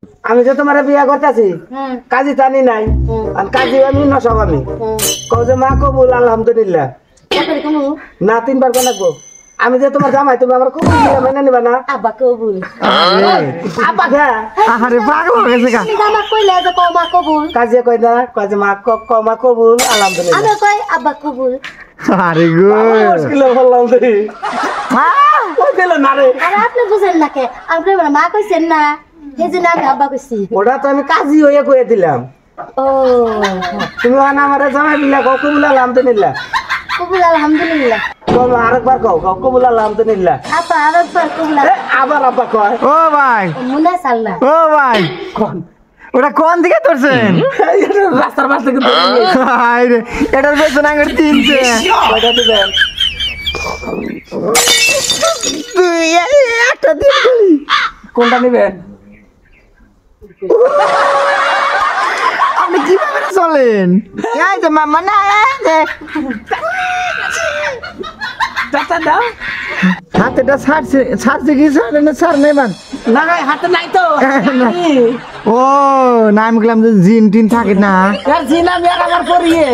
আমি যে তোমার বিয়া করতেছি কাজী টানি নাই আর কাজী আমি নসব আমি কও যে মা কবুল আলহামদুলিল্লাহ না 3 বার কোনাকবো আমি যে তোমার জামাই তুমি আমার কবুল দিলে মেনে নিবা না আব্বা কবুল আব্বা আরে পাগল হয়ে গেছে তুমি জামা কইলে যে কও মা কবুল কাজী কই না কাজী মা মা কবুল আলহামদুলিল্লাহ আমি কই আব্বা কবুল আরে গো মুশকিল বললাম তুই ওই দিল না রে আরে আপনি বুঝেন না কে আপনি মা কইছেন না হেজন্য আমি আব্বা কইছি ওটা তো আমি কাজী হয়ে কয়ে দিলাম ও তুমি আনা আমার জামাই দিলা কবুল আলহামদুলিল্লাহ কবুল আলহামদুলিল্লাহ কও আরেকবার কও কবুল আলহামদুলিল্লাহ আপা আরেকবার কবুল আবার আব্বা কয় ও ভাই মুনা সাল্লাহ ও ভাই কোন ওটা কোন দিকে ধরছেন রাস্তার পাশ থেকে আরে এটার পেছন আঙুর তিনছে কয়টা দিবেন একটা দিন খালি কোনটা নিবেন আপনি কিভাবে চলেন এই যে মামা না এই যে চাচা দাও হাতেটা ছাড়ছে কি ছাড়ে না ছাড় নেবেন না ভাই হাতে নাই তো ও না আমি বললাম যে জিন টিন থাকে না আর জিনা মেয়ার আমার পরিয়ে